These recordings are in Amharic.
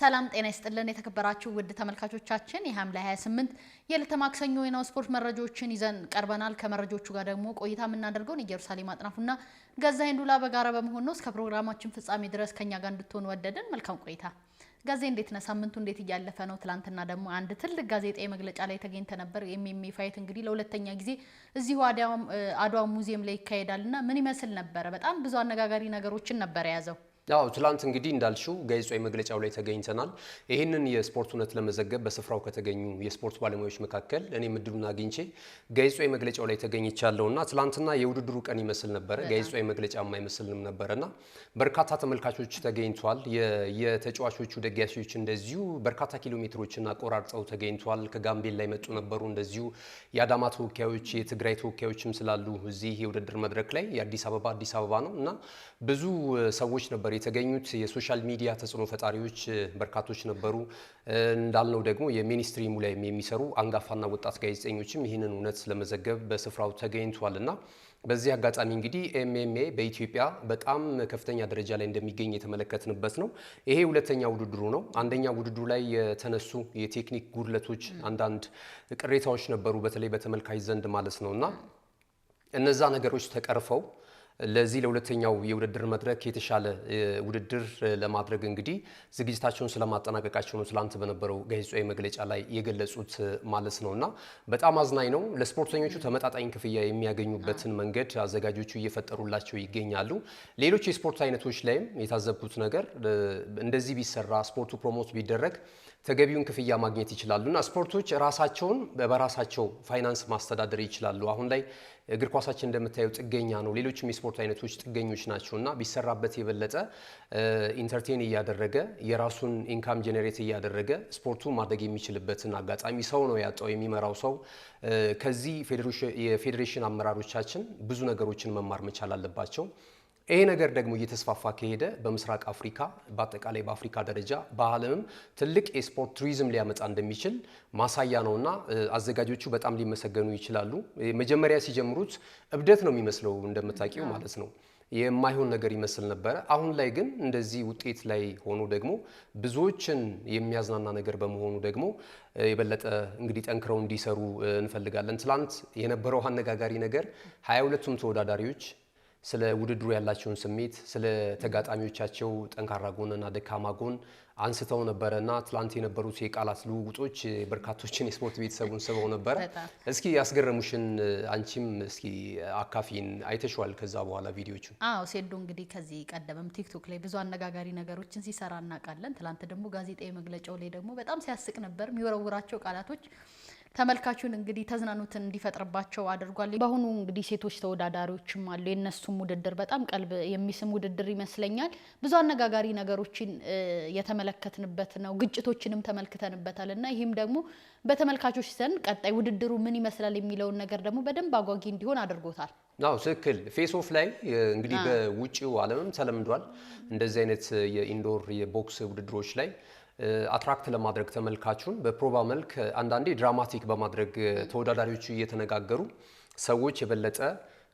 ሰላም ጤና ይስጥልን የተከበራችሁ ውድ ተመልካቾቻችን የሐምሌ 28 የዕለተ ማክሰኞ የናሁ ስፖርት መረጃዎችን ይዘን ቀርበናል። ከመረጃዎቹ ጋር ደግሞ ቆይታ የምናደርገው ኢየሩሳሌም አጥናፉና ገዛኸኝ ዱላ በጋራ በመሆን ነው። እስከ ፕሮግራማችን ፍጻሜ ድረስ ከኛ ጋር እንድትሆኑ ወደድን። መልካም ቆይታ። ጋዜጣ እንዴት ነው? ሳምንቱ እንዴት እያለፈ ነው? ትላንትና ደግሞ አንድ ትልቅ ጋዜጣዊ መግለጫ ላይ ተገኝተ ነበር። ኤምኤምኤ ፋይት እንግዲህ ለሁለተኛ ጊዜ እዚሁ አድዋ ሙዚየም ላይ ይካሄዳልና ምን ይመስል ነበር? በጣም ብዙ አነጋጋሪ ነገሮችን ነበር የያዘው። ያው ትላንት እንግዲህ እንዳልሽው ጋዜጣዊ መግለጫው ላይ ተገኝተናል። ይሄንን የስፖርት እውነት ለመዘገብ በስፍራው ከተገኙ የስፖርት ባለሙያዎች መካከል እኔም እድሉን አግኝቼ ጋዜጣዊ መግለጫው ላይ ተገኝቻለሁና ትላንትና የውድድሩ ቀን ይመስል ነበር። ጋዜጣዊ መግለጫ የማይመስልም ነበርና በርካታ ተመልካቾች ተገኝቷል። የተጫዋቾቹ ደጋፊዎች እንደዚሁ በርካታ ኪሎ ሜትሮችን አቆራርጠው ተገኝቷል። ከጋምቤላ የመጡ ነበሩ፣ እንደዚሁ የአዳማ ተወካዮች፣ የትግራይ ተወካዮችም ስላሉ እዚህ የውድድር መድረክ ላይ የአዲስ አበባ ነው እና ብዙ ሰዎች ነበር የተገኙት። የሶሻል ሚዲያ ተጽዕኖ ፈጣሪዎች በርካቶች ነበሩ። እንዳልነው ደግሞ የሚኒስትሪሙ ላይ የሚሰሩ አንጋፋና ወጣት ጋዜጠኞችም ይህንን እውነት ለመዘገብ በስፍራው ተገኝቷልና በዚህ አጋጣሚ እንግዲህ ኤምኤምኤ በኢትዮጵያ በጣም ከፍተኛ ደረጃ ላይ እንደሚገኝ የተመለከትንበት ነው። ይሄ ሁለተኛ ውድድሩ ነው። አንደኛ ውድድሩ ላይ የተነሱ የቴክኒክ ጉድለቶች፣ አንዳንድ ቅሬታዎች ነበሩ በተለይ በተመልካች ዘንድ ማለት ነውና እነዛ ነገሮች ተቀርፈው ለዚህ ለሁለተኛው የውድድር መድረክ የተሻለ ውድድር ለማድረግ እንግዲህ ዝግጅታቸውን ስለማጠናቀቃቸው ነው ትላንት በነበረው ጋዜጣዊ መግለጫ ላይ የገለጹት ማለት ነውና በጣም አዝናኝ ነው። ለስፖርተኞቹ ተመጣጣኝ ክፍያ የሚያገኙበትን መንገድ አዘጋጆቹ እየፈጠሩላቸው ይገኛሉ። ሌሎች የስፖርት አይነቶች ላይም የታዘብኩት ነገር እንደዚህ ቢሰራ ስፖርቱ ፕሮሞት ቢደረግ ተገቢውን ክፍያ ማግኘት ይችላሉና ስፖርቶች ራሳቸውን በራሳቸው ፋይናንስ ማስተዳደር ይችላሉ። አሁን ላይ እግር ኳሳችን እንደምታየው ጥገኛ ነው። ሌሎችም የስፖርት አይነቶች ጥገኞች ናቸውና ቢሰራበት የበለጠ ኢንተርቴን እያደረገ የራሱን ኢንካም ጄኔሬት እያደረገ ስፖርቱ ማደግ የሚችልበትን አጋጣሚ ሰው ነው ያጣው፣ የሚመራው ሰው። ከዚህ የፌዴሬሽን አመራሮቻችን ብዙ ነገሮችን መማር መቻል አለባቸው። ይሄ ነገር ደግሞ እየተስፋፋ ከሄደ በምስራቅ አፍሪካ በአጠቃላይ በአፍሪካ ደረጃ በዓለምም ትልቅ የስፖርት ቱሪዝም ሊያመጣ እንደሚችል ማሳያ ነውና አዘጋጆቹ በጣም ሊመሰገኑ ይችላሉ። መጀመሪያ ሲጀምሩት እብደት ነው የሚመስለው እንደምታውቂው ማለት ነው። የማይሆን ነገር ይመስል ነበረ። አሁን ላይ ግን እንደዚህ ውጤት ላይ ሆኖ ደግሞ ብዙዎችን የሚያዝናና ነገር በመሆኑ ደግሞ የበለጠ እንግዲህ ጠንክረው እንዲሰሩ እንፈልጋለን። ትላንት የነበረው አነጋጋሪ ነገር 22ቱም ተወዳዳሪዎች ስለ ውድድሩ ያላቸውን ስሜት፣ ስለ ተጋጣሚዎቻቸው ጠንካራ ጎንና ደካማ ጎን አንስተው ነበረና ትላንት የነበሩት የቃላት ልውውጦች በርካቶችን የስፖርት ቤተሰቡን ስበው ነበረ። እስኪ ያስገረሙሽን አንቺም እስኪ አካፊን አይተሽዋል ከዛ በኋላ ቪዲዮቹ? አዎ ሴዶ እንግዲህ ከዚህ ቀደምም ቲክቶክ ላይ ብዙ አነጋጋሪ ነገሮችን ሲሰራ እናውቃለን። ትላንት ደግሞ ጋዜጣዊ መግለጫው ላይ ደግሞ በጣም ሲያስቅ ነበር። የሚወረውራቸው ቃላቶች ተመልካቹን እንግዲህ ተዝናኖትን እንዲፈጥርባቸው አድርጓል። በአሁኑ እንግዲህ ሴቶች ተወዳዳሪዎችም አሉ። የነሱም ውድድር በጣም ቀልብ የሚስም ውድድር ይመስለኛል። ብዙ አነጋጋሪ ነገሮችን የተመለከትንበት ነው። ግጭቶችንም ተመልክተንበታልና ይህም ደግሞ በተመልካቾች ዘንድ ቀጣይ ውድድሩ ምን ይመስላል የሚለውን ነገር ደግሞ በደንብ አጓጊ እንዲሆን አድርጎታል። አዎ ትክክል። ፌስ ኦፍ ላይ እንግዲህ በውጪው ዓለምም ተለምዷል። እንደዚህ አይነት የኢንዶር የቦክስ ውድድሮች ላይ አትራክት ለማድረግ ተመልካቹን በፕሮባ መልክ አንዳንዴ ድራማቲክ በማድረግ ተወዳዳሪዎቹ እየተነጋገሩ ሰዎች የበለጠ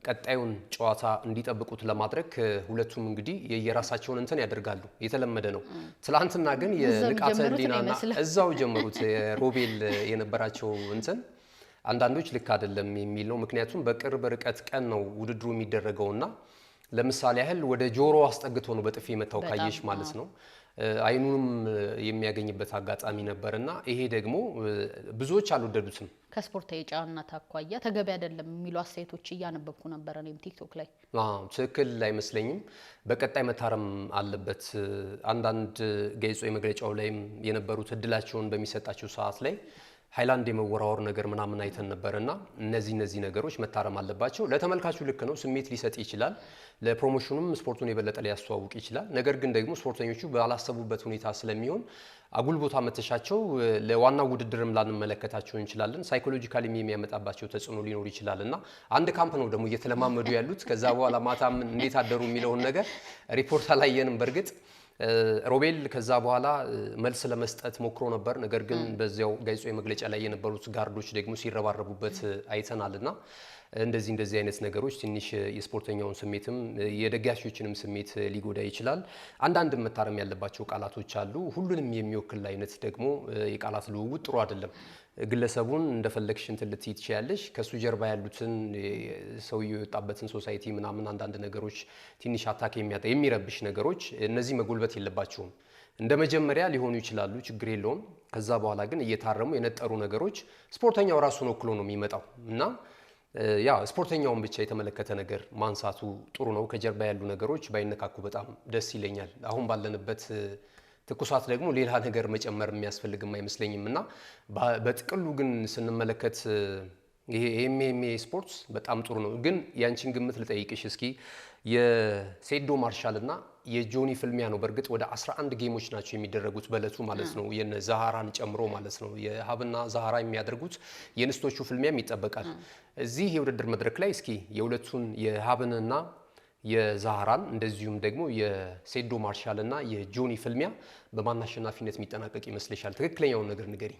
ቀጣዩን ጨዋታ እንዲጠብቁት ለማድረግ ሁለቱም እንግዲህ የየራሳቸውን እንትን ያደርጋሉ። የተለመደ ነው። ትላንትና ግን የንቃተ ህሊናና እዛው ጀመሩት። ሮቤል የነበራቸው እንትን አንዳንዶች ልክ አይደለም የሚል ነው። ምክንያቱም በቅርብ ርቀት ቀን ነው ውድድሩ የሚደረገውና ለምሳሌ ያህል ወደ ጆሮ አስጠግቶ ነው በጥፊ መታው ካየሽ ማለት ነው። አይኑንም የሚያገኝበት አጋጣሚ ነበርና ይሄ ደግሞ ብዙዎች አልወደዱትም። ከስፖርታዊ ጫና ታኳያ ተገቢ አይደለም የሚሉ አስተያየቶች እያነበብኩ ነበር እኔም ቲክቶክ ላይ። ትክክል አይመስለኝም። በቀጣይ መታረም አለበት። አንዳንድ ጋዜጣዊ መግለጫው ላይም የነበሩት እድላቸውን በሚሰጣቸው ሰዓት ላይ ሃይላንድ የመወራወር ነገር ምናምን አይተን ነበርና እነዚህ ነገሮች መታረም አለባቸው። ለተመልካቹ ልክ ነው፣ ስሜት ሊሰጥ ይችላል። ለፕሮሞሽኑም ስፖርቱን የበለጠ ሊያስተዋውቅ ይችላል። ነገር ግን ደግሞ ስፖርተኞቹ ባላሰቡበት ሁኔታ ስለሚሆን አጉል ቦታ መተሻቸው ለዋናው ውድድርም ላንመለከታቸው እንችላለን። ሳይኮሎጂካሊ የሚያመጣባቸው ተጽዕኖ ሊኖር ይችላልና አንድ ካምፕ ነው ደግሞ እየተለማመዱ ያሉት። ከዛ በኋላ ማታም እንዴት አደሩ የሚለውን ነገር ሪፖርት አላየንም በእርግጥ ሮቤል ከዛ በኋላ መልስ ለመስጠት ሞክሮ ነበር። ነገር ግን በዚያው ጋዜጣዊ መግለጫ ላይ የነበሩት ጋርዶች ደግሞ ሲረባረቡበት አይተናልና እንደዚህ አይነት ነገሮች ትንሽ የስፖርተኛውን ስሜትም የደጋፊዎችንም ስሜት ሊጎዳ ይችላል። አንዳንድ መታረም ያለባቸው ቃላቶች አሉ። ሁሉንም የሚወክል አይነት ደግሞ የቃላት ልውውጥ ጥሩ አይደለም። ግለሰቡን እንደፈለግሽ እንትን ልትይ ትችያለሽ። ከሱ ጀርባ ያሉትን ሰውየው የወጣበትን ሶሳይቲ ምናምን አንዳንድ ነገሮች ትንሽ አታክ የሚረብሽ ነገሮች እነዚህ መጎልበት የለባቸውም። እንደ መጀመሪያ ሊሆኑ ይችላሉ፣ ችግር የለውም። ከዛ በኋላ ግን እየታረሙ የነጠሩ ነገሮች ስፖርተኛው ራሱን ወክሎ ነው የሚመጣው እና ያ ስፖርተኛውን ብቻ የተመለከተ ነገር ማንሳቱ ጥሩ ነው። ከጀርባ ያሉ ነገሮች ባይነካኩ በጣም ደስ ይለኛል። አሁን ባለንበት ትኩሳት ደግሞ ሌላ ነገር መጨመር የሚያስፈልግም አይመስለኝም እና በጥቅሉ ግን ስንመለከት ይሄ ኤምኤምኤ ስፖርት በጣም ጥሩ ነው። ግን ያንቺን ግምት ልጠይቅሽ እስኪ የሴዶ ማርሻል እና የጆኒ ፍልሚያ ነው። በእርግጥ ወደ 11 ጌሞች ናቸው የሚደረጉት በእለቱ ማለት ነው፣ የነ ዛሃራን ጨምሮ ማለት ነው። የሀብና ዛሃራ የሚያደርጉት የንስቶቹ ፍልሚያም ይጠበቃል። እዚህ የውድድር መድረክ ላይ እስኪ የሁለቱን የሀብንና የዛሃራን እንደዚሁም ደግሞ የሴዶ ማርሻል እና የጆኒ ፍልሚያ በማን አሸናፊነት የሚጠናቀቅ ይመስልሻል? ትክክለኛውን ነገር ንገሪ።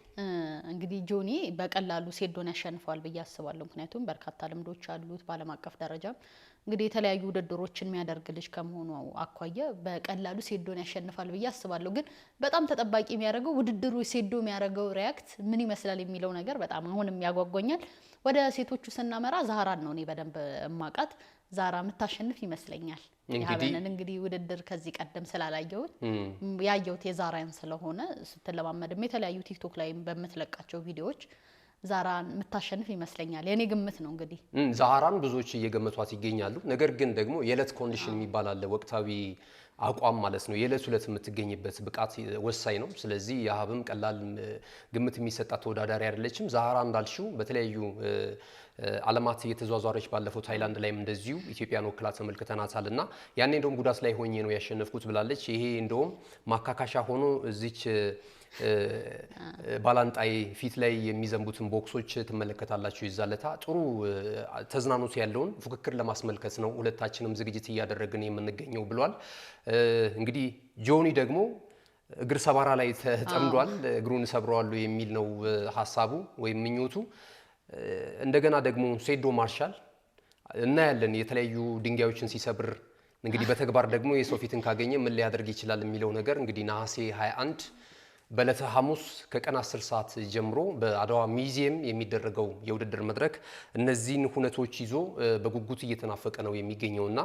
እንግዲህ ጆኒ በቀላሉ ሴዶን ያሸንፈዋል ብዬ አስባለሁ። ምክንያቱም በርካታ ልምዶች አሉት። በዓለም አቀፍ ደረጃም እንግዲህ የተለያዩ ውድድሮችን የሚያደርግ ልጅ ከመሆኑ አኳያ በቀላሉ ሴዶን ያሸንፋል ብዬ አስባለሁ። ግን በጣም ተጠባቂ የሚያደርገው ውድድሩ ሴዶ የሚያደርገው ሪያክት ምን ይመስላል የሚለው ነገር በጣም አሁንም ያጓጓኛል። ወደ ሴቶቹ ስናመራ ዛሃራን ነው እኔ በደንብ እማቃት። ዛራ የምታሸንፍ ይመስለኛል። የሀበንን እንግዲህ ውድድር ከዚህ ቀደም ስላላየሁት ያየሁት የዛራን ስለሆነ ስትለማመድም የተለያዩ ቲክቶክ ላይ በምትለቃቸው ቪዲዮዎች ዛራን የምታሸንፍ ይመስለኛል። የኔ ግምት ነው። እንግዲህ ዛራን ብዙዎች እየገመቷት ይገኛሉ። ነገር ግን ደግሞ የዕለት ኮንዲሽን የሚባል አለ፣ ወቅታዊ አቋም ማለት ነው። የዕለት ዕለት የምትገኝበት ብቃት ወሳኝ ነው። ስለዚህ የሀብም ቀላል ግምት የሚሰጣት ተወዳዳሪ አይደለችም። ዛሃራ እንዳልሽው በተለያዩ ዓለማት እየተዟዟረች ባለፈው ታይላንድ ላይም እንደዚሁ ኢትዮጵያን ወክላ ተመልክተናታል እና ያኔ እንደውም ጉዳት ላይ ሆኜ ነው ያሸነፍኩት ብላለች። ይሄ እንደውም ማካካሻ ሆኖ እዚች ባላንጣይ ፊት ላይ የሚዘንቡትን ቦክሶች ትመለከታላችሁ። ይዛለታ ጥሩ ተዝናኖት ያለውን ፉክክር ለማስመልከት ነው ሁለታችንም ዝግጅት እያደረግን የምንገኘው ብሏል። እንግዲህ ጆኒ ደግሞ እግር ሰባራ ላይ ተጠምዷል። እግሩን ሰብረዋለሁ የሚል ነው ሀሳቡ ወይም ምኞቱ። እንደገና ደግሞ ሴዶ ማርሻል እናያለን የተለያዩ ድንጋዮችን ሲሰብር እንግዲህ በተግባር ደግሞ የሰው ፊትን ካገኘ ምን ሊያደርግ ይችላል የሚለው ነገር እንግዲህ ነሐሴ 21 በዕለተ ሐሙስ ከቀን 10 ሰዓት ጀምሮ በአድዋ ሚዚየም የሚደረገው የውድድር መድረክ እነዚህን ሁነቶች ይዞ በጉጉት እየተናፈቀ ነው የሚገኘውና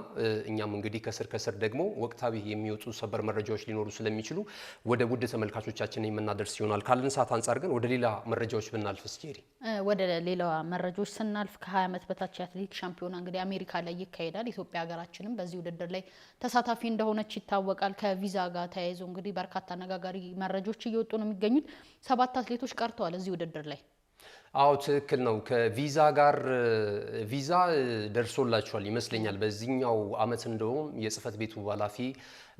እኛም እንግዲህ ከስር ደግሞ ወቅታዊ የሚወጡ ሰበር መረጃዎች ሊኖሩ ስለሚችሉ ወደ ውድ ተመልካቾቻችን የምናደርስ ይሆናል። ካለን ሰዓት አንጻር ግን ወደ ሌላ መረጃዎች ብናልፍ እስኪ ወደ ሌላ መረጃዎች ስናልፍ ከ20 ዓመት በታች የአትሌቲክስ ሻምፒዮና እንግዲህ አሜሪካ ላይ ይካሄዳል። ኢትዮጵያ ሀገራችንም በዚህ ውድድር ላይ ተሳታፊ እንደሆነች ይታወቃል። ከቪዛ ጋር ተያይዞ እንግዲህ በርካታ አነጋጋሪ መረጃዎች እየወጡ ነው የሚገኙት። 7 አትሌቶች ቀርተዋል እዚህ ውድድር ላይ። አዎ ትክክል ነው። ከቪዛ ጋር ቪዛ ደርሶላቸዋል ይመስለኛል። በዚህኛው አመት እንደውም የጽህፈት ቤቱ ኃላፊ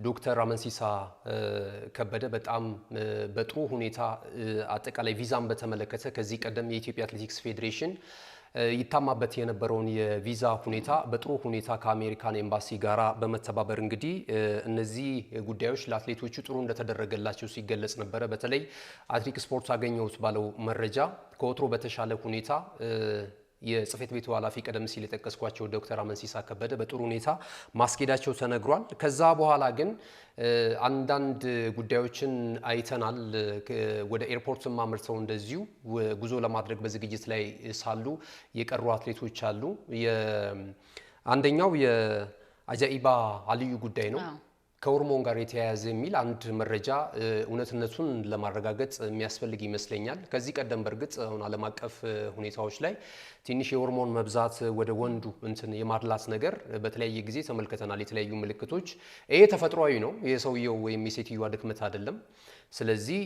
ዶክተር አመንሲሳ ከበደ በጣም በጥሩ ሁኔታ አጠቃላይ ቪዛን በተመለከተ ከዚህ ቀደም የኢትዮጵያ አትሌቲክስ ፌዴሬሽን ይታማበት የነበረውን የቪዛ ሁኔታ በጥሩ ሁኔታ ከአሜሪካን ኤምባሲ ጋራ በመተባበር እንግዲህ እነዚህ ጉዳዮች ለአትሌቶቹ ጥሩ እንደተደረገላቸው ሲገለጽ ነበረ። በተለይ አትሌቲክስ ስፖርት አገኘሁት ባለው መረጃ ከወትሮ በተሻለ ሁኔታ የጽህፈት ቤቱ ኃላፊ ቀደም ሲል የጠቀስኳቸው ዶክተር አመንሲሳ ከበደ በጥሩ ሁኔታ ማስኬዳቸው ተነግሯል። ከዛ በኋላ ግን አንዳንድ ጉዳዮችን አይተናል። ወደ ኤርፖርትም አምርተው እንደዚሁ ጉዞ ለማድረግ በዝግጅት ላይ ሳሉ የቀሩ አትሌቶች አሉ። አንደኛው የአጃኢባ አልዩ ጉዳይ ነው። ከሆርሞን ጋር የተያያዘ የሚል አንድ መረጃ እውነትነቱን ለማረጋገጥ የሚያስፈልግ ይመስለኛል። ከዚህ ቀደም በእርግጥ አሁን ዓለም አቀፍ ሁኔታዎች ላይ ትንሽ የሆርሞን መብዛት ወደ ወንዱ እንትን የማድላት ነገር በተለያየ ጊዜ ተመልክተናል። የተለያዩ ምልክቶች ይሄ ተፈጥሯዊ ነው፣ የሰውየው ወይም የሴትዮዋ ድክመት አይደለም። ስለዚህ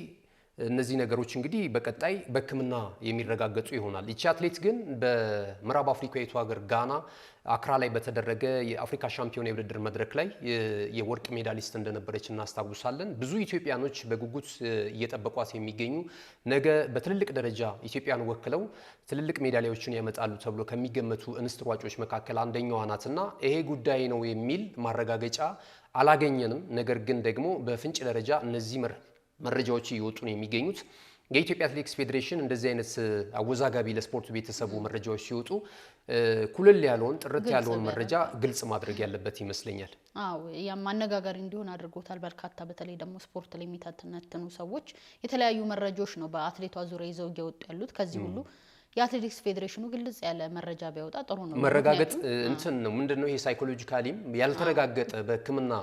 እነዚህ ነገሮች እንግዲህ በቀጣይ በሕክምና የሚረጋገጡ ይሆናል። ይቺ አትሌት ግን በምዕራብ አፍሪካዊቱ ሀገር ጋና አክራ ላይ በተደረገ የአፍሪካ ሻምፒዮን የውድድር መድረክ ላይ የወርቅ ሜዳሊስት እንደነበረች እናስታውሳለን። ብዙ ኢትዮጵያኖች በጉጉት እየጠበቋት የሚገኙ ነገ በትልልቅ ደረጃ ኢትዮጵያን ወክለው ትልልቅ ሜዳሊያዎችን ያመጣሉ ተብሎ ከሚገመቱ እንስት ሯጮች መካከል አንደኛዋ ናትና ይሄ ጉዳይ ነው የሚል ማረጋገጫ አላገኘንም። ነገር ግን ደግሞ በፍንጭ ደረጃ እነዚህ መረጃዎች እየወጡ ነው የሚገኙት። የኢትዮጵያ አትሌቲክስ ፌዴሬሽን እንደዚህ አይነት አወዛጋቢ ለስፖርቱ ቤተሰቡ መረጃዎች ሲወጡ ኩልል ያለውን ጥርት ያለውን መረጃ ግልጽ ማድረግ ያለበት ይመስለኛል። አዎ ያም አነጋጋሪ እንዲሆን አድርጎታል። በርካታ በተለይ ደግሞ ስፖርት ላይ የሚተነትኑ ሰዎች የተለያዩ መረጃዎች ነው በአትሌቷ ዙሪያ ይዘው እየወጡ ያሉት። ከዚህ ሁሉ የአትሌቲክስ ፌዴሬሽኑ ግልጽ ያለ መረጃ ቢያወጣ ጥሩ ነው። መረጋገጥ እንትን ነው ምንድነው ይሄ ሳይኮሎጂካሊም ያልተረጋገጠ በሕክምና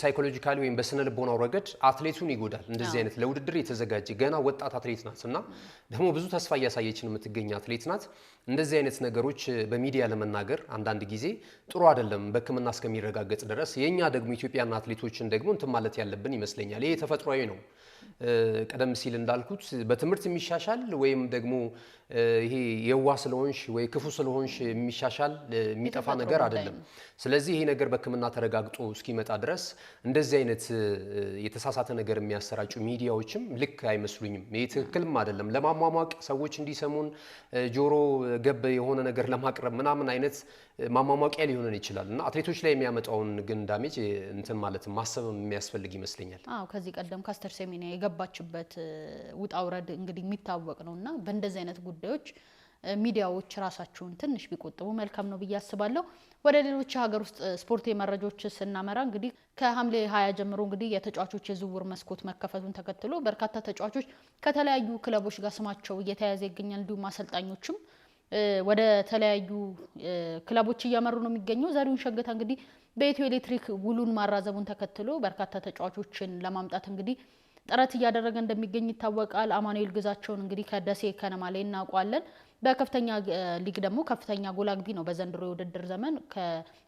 ሳይኮሎጂካሊ ወይም በስነ ልቦናው ረገድ አትሌቱን ይጎዳል። እንደዚህ አይነት ለውድድር የተዘጋጀ ገና ወጣት አትሌት ናት እና ደግሞ ብዙ ተስፋ እያሳየችን የምትገኝ አትሌት ናት። እንደዚህ አይነት ነገሮች በሚዲያ ለመናገር አንዳንድ ጊዜ ጥሩ አይደለም በሕክምና እስከሚረጋገጥ ድረስ። የኛ ደግሞ ኢትዮጵያና አትሌቶችን ደግሞ እንትን ማለት ያለብን ይመስለኛል። ይሄ ተፈጥሯዊ ነው። ቀደም ሲል እንዳልኩት በትምህርት የሚሻሻል ወይም ደግሞ ይሄ የዋ ስለሆንሽ ወይ ክፉ ስለሆንሽ የሚሻሻል የሚጠፋ ነገር አይደለም። ስለዚህ ይሄ ነገር በሕክምና ተረጋግጦ እስኪመጣ ድረስ እንደዚህ አይነት የተሳሳተ ነገር የሚያሰራጩ ሚዲያዎችም ልክ አይመስሉኝም። ይሄ ትክክልም አይደለም። ለማሟሟቅ ሰዎች እንዲሰሙን ጆሮ ገብ የሆነ ነገር ለማቅረብ ምናምን አይነት ማሟሟቂያ ሊሆን ይችላል እና አትሌቶች ላይ የሚያመጣውን ግን ዳሜጅ እንትን ማለት ማሰብ የሚያስፈልግ ይመስለኛል። አዎ ከዚህ ቀደም ካስተር ሴሜንያ የገባችበት ውጣ ውረድ እንግዲህ የሚታወቅ ነውና በእንደዚህ አይነት ጉዳዮች ሚዲያዎች ራሳቸውን ትንሽ ቢቆጥቡ መልካም ነው ብዬ አስባለሁ። ወደ ሌሎች ሀገር ውስጥ ስፖርታዊ መረጃዎች ስናመራ እንግዲህ ከሐምሌ 20 ጀምሮ እንግዲህ የተጫዋቾች የዝውውር መስኮት መከፈቱን ተከትሎ በርካታ ተጫዋቾች ከተለያዩ ክለቦች ጋር ስማቸው እየተያያዘ ይገኛል። እንዲሁም አሰልጣኞችም ወደ ተለያዩ ክለቦች እያመሩ ነው የሚገኘው። ዘሪሁን ሸገታ እንግዲህ በኢትዮ ኤሌክትሪክ ውሉን ማራዘሙን ተከትሎ በርካታ ተጫዋቾችን ለማምጣት እንግዲህ ጥረት እያደረገ እንደሚገኝ ይታወቃል። አማኑኤል ግዛቸውን እንግዲህ ከደሴ ከነማ ላይ እናውቀዋለን። በከፍተኛ ሊግ ደግሞ ከፍተኛ ጎል አግቢ ነው። በዘንድሮ የውድድር ዘመን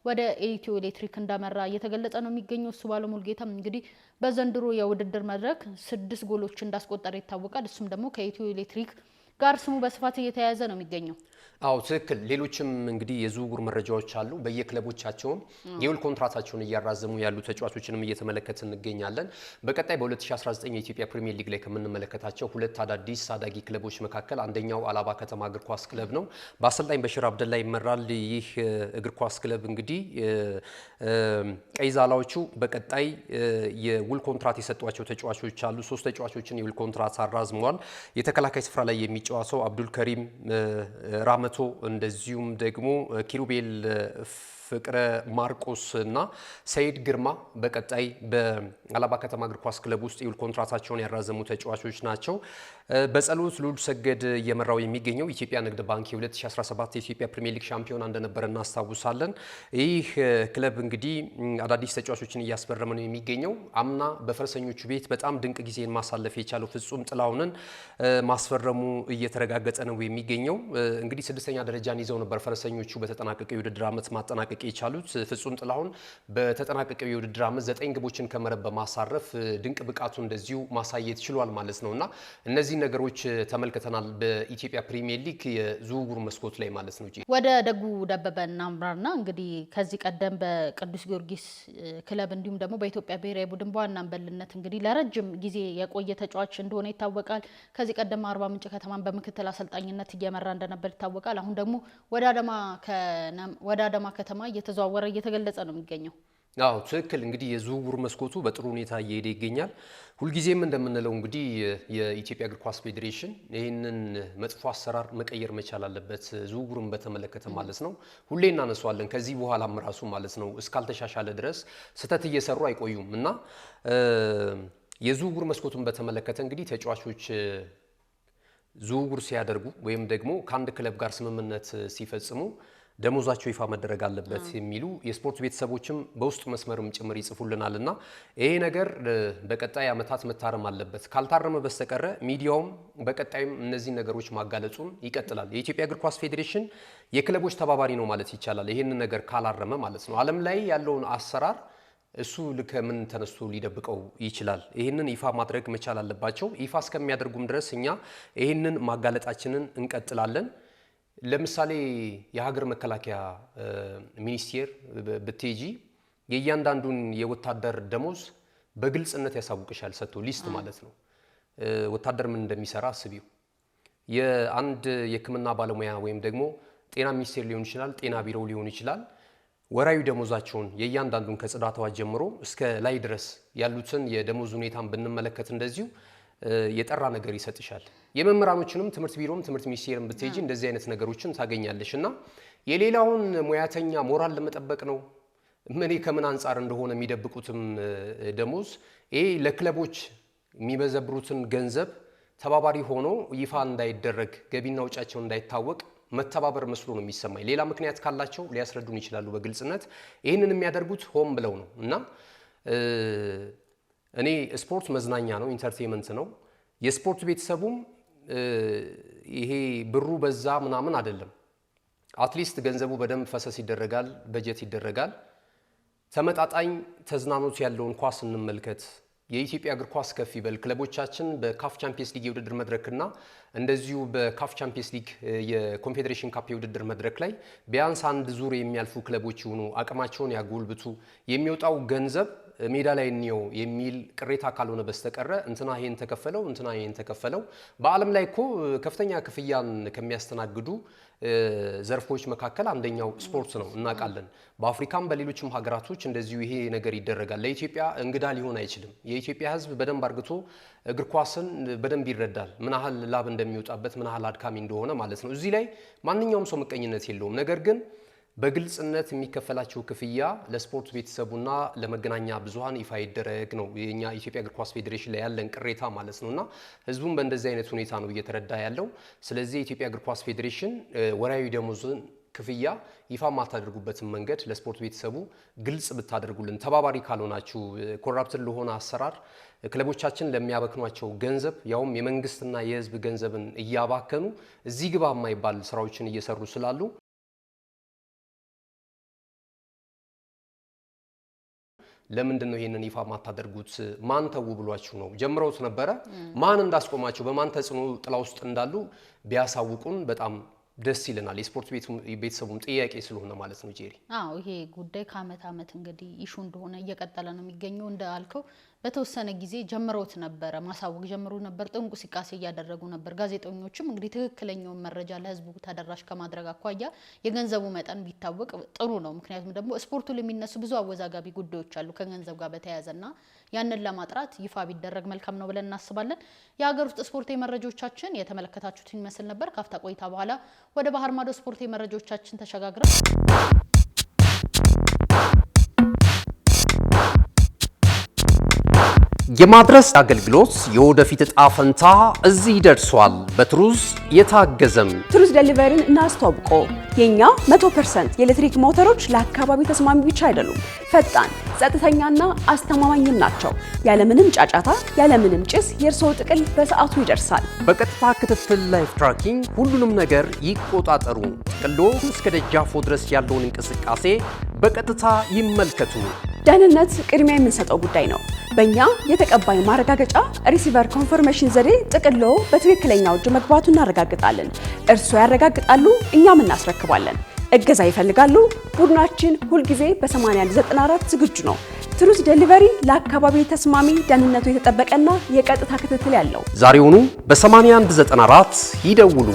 ወደ ኢትዮ ኤሌክትሪክ እንዳመራ እየተገለጸ ነው የሚገኘው። እሱ ባለው ሙልጌታም እንግዲህ በዘንድሮ የውድድር መድረክ 6 ጎሎች እንዳስቆጠረ ይታወቃል። እሱም ደግሞ ከኢትዮ ኤሌክትሪክ ጋር ስሙ በስፋት እየተያያዘ ነው የሚገኘው። አዎ ትክክል። ሌሎችም እንግዲህ የዝውውር መረጃዎች አሉ። በየክለቦቻቸውም የውል ኮንትራታቸውን እያራዘሙ ያሉ ተጫዋቾችንም እየተመለከትን እንገኛለን። በቀጣይ በ2019 የኢትዮጵያ ፕሪሚየር ሊግ ላይ ከምንመለከታቸው 2 አዳዲስ አዳጊ ክለቦች መካከል አንደኛው አላባ ከተማ እግር ኳስ ክለብ ነው። በአሰልጣኝ በሽር አብደላ ይመራል። ይህ እግር ኳስ ክለብ እንግዲህ ቀይ ዛላዎቹ በቀጣይ የውል ኮንትራት የሰጧቸው ተጫዋቾች አሉ። 3 ተጫዋቾችን የውል ኮንትራት አራዝመዋል። የተከላካይ ስፍራ ላይ የሚጫወተው አብዱል ከሪም ራመቶ እንደዚሁም ደግሞ ኪሩቤል ፍቅረ ማርቆስ እና ሰይድ ግርማ በቀጣይ በአላባ ከተማ እግር ኳስ ክለብ ውስጥ የውል ኮንትራታቸውን ያራዘሙ ተጫዋቾች ናቸው። በጸሎት ልዑል ሰገድ እየመራው የሚገኘው ኢትዮጵያ ንግድ ባንክ የ2017 የኢትዮጵያ ፕሪሚየር ሊግ ሻምፒዮን እንደነበረ እናስታውሳለን። ይህ ክለብ እንግዲህ አዳዲስ ተጫዋቾችን እያስፈረመ ነው የሚገኘው። አምና በፈረሰኞቹ ቤት በጣም ድንቅ ጊዜን ማሳለፍ የቻለው ፍጹም ጥላሁንን ማስፈረሙ እየተረጋገጠ ነው የሚገኘው። እንግዲህ 6ኛ ደረጃን ይዘው ነበር ፈረሰኞቹ በተጠናቀቀው የውድድር ዓመት ማጠናቀቅ የቻሉት። ፍጹም ጥላሁን በተጠናቀቀው የውድድር ዓመት 9 ግቦችን ከመረብ በማሳረፍ ድንቅ ብቃቱ እንደዚሁ ማሳየት ችሏል ማለት ነውና እነዚህ ነገሮች ተመልክተናል በኢትዮጵያ ፕሪሚየር ሊግ የዝውውር መስኮት ላይ ማለት ነው። ወደ ደጉ ደበበ እናምራና እንግዲህ ከዚህ ቀደም በቅዱስ ጊዮርጊስ ክለብ እንዲሁም ደግሞ በኢትዮጵያ ብሔራዊ ቡድን በዋና አንበልነት እንግዲህ ለረጅም ጊዜ የቆየ ተጫዋች እንደሆነ ይታወቃል። ከዚህ ቀደም አርባ ምንጭ ከተማን በምክትል አሰልጣኝነት እየመራ እንደነበር ይታወቃል። አሁን ደግሞ ወደ አዳማ ከተማ እየተዘዋወረ እየተገለጸ ነው የሚገኘው። አዎ ትክክል። እንግዲህ የዝውውር መስኮቱ በጥሩ ሁኔታ እየሄደ ይገኛል። ሁልጊዜም እንደምንለው እንግዲህ የኢትዮጵያ እግር ኳስ ፌዴሬሽን ይህንን መጥፎ አሰራር መቀየር መቻል አለበት፣ ዝውውርን በተመለከተ ማለት ነው። ሁሌ እናነሷለን ከዚህ በኋላም ራሱ ማለት ነው እስካልተሻሻለ ድረስ ስህተት እየሰሩ አይቆዩም እና የዝውውር መስኮቱን በተመለከተ እንግዲህ ተጫዋቾች ዝውውር ሲያደርጉ ወይም ደግሞ ከአንድ ክለብ ጋር ስምምነት ሲፈጽሙ ደሞዛቸው ይፋ መደረግ አለበት የሚሉ የስፖርት ቤተሰቦችም በውስጥ መስመርም ጭምር ይጽፉልናል እና ይሄ ነገር በቀጣይ ዓመታት መታረም አለበት። ካልታረመ በስተቀረ ሚዲያውም በቀጣይም እነዚህ ነገሮች ማጋለጹን ይቀጥላል። የኢትዮጵያ እግር ኳስ ፌዴሬሽን የክለቦች ተባባሪ ነው ማለት ይቻላል። ይህንን ነገር ካላረመ ማለት ነው። ዓለም ላይ ያለውን አሰራር እሱ ከምን ተነስቶ ሊደብቀው ይችላል? ይህንን ይፋ ማድረግ መቻል አለባቸው። ይፋ እስከሚያደርጉም ድረስ እኛ ይህንን ማጋለጣችንን እንቀጥላለን። ለምሳሌ የሀገር መከላከያ ሚኒስቴር ብትሄጂ የእያንዳንዱን የወታደር ደሞዝ በግልጽነት ያሳውቅሻል፣ ሰጥቶ ሊስት ማለት ነው። ወታደር ምን እንደሚሰራ አስቢው። የአንድ የሕክምና ባለሙያ ወይም ደግሞ ጤና ሚኒስቴር ሊሆን ይችላል፣ ጤና ቢሮ ሊሆን ይችላል። ወራዊ ደሞዛቸውን የእያንዳንዱን ከጽዳቷ ጀምሮ እስከ ላይ ድረስ ያሉትን የደሞዝ ሁኔታን ብንመለከት እንደዚሁ የጠራ ነገር ይሰጥሻል። የመምህራኖችንም ትምህርት ቢሮም ትምህርት ሚኒስቴርም ብትሄጂ እንደዚህ አይነት ነገሮችን ታገኛለሽ እና የሌላውን ሙያተኛ ሞራል ለመጠበቅ ነው ምን ከምን አንፃር እንደሆነ የሚደብቁትም ደሞዝ ይሄ ለክለቦች የሚበዘብሩትን ገንዘብ ተባባሪ ሆኖ ይፋ እንዳይደረግ ገቢና ወጫቸው እንዳይታወቅ መተባበር መስሎ ነው የሚሰማኝ። ሌላ ምክንያት ካላቸው ሊያስረዱን ይችላሉ በግልጽነት። ይህንን የሚያደርጉት ሆን ብለው ነው እና እኔ ስፖርት መዝናኛ ነው፣ ኢንተርቴንመንት ነው። የስፖርት ቤተሰቡም ይሄ ብሩ በዛ ምናምን አይደለም። አትሊስት ገንዘቡ በደንብ ፈሰስ ይደረጋል፣ በጀት ይደረጋል። ተመጣጣኝ ተዝናኖት ያለውን ኳስ እንመልከት። የኢትዮጵያ እግር ኳስ ከፍ ይበል። ክለቦቻችን በካፍ ቻምፒየንስ ሊግ የውድድር መድረክና እንደዚሁ በካፍ ቻምፒየንስ ሊግ የኮንፌዴሬሽን ካፕ የውድድር መድረክ ላይ ቢያንስ አንድ ዙር የሚያልፉ ክለቦች ይሁኑ፣ አቅማቸውን ያጎልብቱ። የሚወጣው ገንዘብ ሜዳ ላይ እንየው የሚል ቅሬታ ካልሆነ በስተቀረ እንትና ይሄን ተከፈለው እንትና ይሄን ተከፈለው። በዓለም ላይ እኮ ከፍተኛ ክፍያን ከሚያስተናግዱ ዘርፎች መካከል አንደኛው ስፖርት ነው፣ እናውቃለን። በአፍሪካም በሌሎችም ሀገራቶች እንደዚሁ ይሄ ነገር ይደረጋል። ለኢትዮጵያ እንግዳ ሊሆን አይችልም። የኢትዮጵያ ሕዝብ በደንብ አርግቶ እግር ኳስን በደንብ ይረዳል፣ ምን ያህል ላብ እንደሚወጣበት፣ ምን ያህል አድካሚ እንደሆነ ማለት ነው። እዚህ ላይ ማንኛውም ሰው ምቀኝነት የለውም። ነገር ግን በግልጽነት የሚከፈላቸው ክፍያ ለስፖርት ቤተሰቡና ለመገናኛ ብዙሃን ይፋ ይደረግ ነው የኛ ኢትዮጵያ እግር ኳስ ፌዴሬሽን ላይ ያለን ቅሬታ ማለት ነውና ህዝቡም በእንደዚህ አይነት ሁኔታ ነው እየተረዳ ያለው። ስለዚህ የኢትዮጵያ እግር ኳስ ፌዴሬሽን ወራዊ ደሞዝን ክፍያ ይፋ ማታደርጉበትን መንገድ ለስፖርት ቤተሰቡ ግልጽ ብታደርጉልን፣ ተባባሪ ካልሆናችሁ ኮራፕትን ለሆነ አሰራር ክለቦቻችን ለሚያበክኗቸው ገንዘብ ያውም የመንግስትና የህዝብ ገንዘብን እያባከኑ እዚህ ግባ የማይባል ስራዎችን እየሰሩ ስላሉ ለምንድን ነው ይሄንን ይፋ ማታደርጉት? ማን ተው ብሏችሁ ነው? ጀምረውት ነበረ። ማን እንዳስቆማቸው በማን ተጽዕኖ ጥላ ውስጥ እንዳሉ ቢያሳውቁን በጣም ደስ ይለናል። የስፖርት ቤተሰቡም ጥያቄ ስለሆነ ማለት ነው ጄሪ። አዎ ይሄ ጉዳይ ከአመት አመት እንግዲህ ኢሹ እንደሆነ እየቀጠለ ነው የሚገኘው። እንዳልከው በተወሰነ ጊዜ ጀምረውት ነበረ፣ ማሳወቅ ጀምሮ ነበር፣ እንቅስቃሴ እያደረጉ ነበር። ጋዜጠኞችም እንግዲህ ትክክለኛውን መረጃ ለህዝቡ ተደራሽ ከማድረግ አኳያ የገንዘቡ መጠን ቢታወቅ ጥሩ ነው። ምክንያቱም ደግሞ ስፖርቱ ለሚነሱ ብዙ አወዛጋቢ ጉዳዮች አሉ ከገንዘብ ጋር በተያያዘና ያንን ለማጥራት ይፋ ቢደረግ መልካም ነው ብለን እናስባለን። የሀገር ውስጥ ስፖርታዊ መረጃዎቻችን የተመለከታችሁትን ይመስል ነበር። ካፍታ ቆይታ በኋላ ወደ ባህር ማዶ ስፖርታዊ መረጃዎቻችን ተሸጋግረን የማድረስ አገልግሎት የወደፊት ዕጣ ፈንታ እዚህ ደርሷል። በትሩዝ የታገዘም ትሩዝ ዴሊቨሪን እናስተዋውቆ። የኛ 100% የኤሌክትሪክ ሞተሮች ለአካባቢ ተስማሚ ብቻ አይደሉም፣ ፈጣን፣ ጸጥተኛና አስተማማኝም ናቸው። ያለምንም ጫጫታ፣ ያለምንም ጭስ የእርስዎ ጥቅል በሰዓቱ ይደርሳል። በቀጥታ ክትትል ላይፍ ትራኪንግ ሁሉንም ነገር ይቆጣጠሩ። ጥቅሎ እስከ ደጃፎ ድረስ ያለውን እንቅስቃሴ በቀጥታ ይመልከቱ። ደህንነት ቅድሚያ የምንሰጠው ጉዳይ ነው። በእኛ የተቀባይ ማረጋገጫ ሪሲቨር ኮንፈርሜሽን ዘዴ ጥቅሎ በትክክለኛው እጅ መግባቱ እናረጋግጣለን። እርስዎ ያረጋግጣሉ፣ እኛም እናስረክባለን። እገዛ ይፈልጋሉ? ቡድናችን ሁልጊዜ በ8194 ዝግጁ ነው። ትሩዝ ዴሊቨሪ ለአካባቢ ተስማሚ፣ ደህንነቱ የተጠበቀና የቀጥታ ክትትል ያለው። ዛሬውኑ በ8194 ይደውሉ።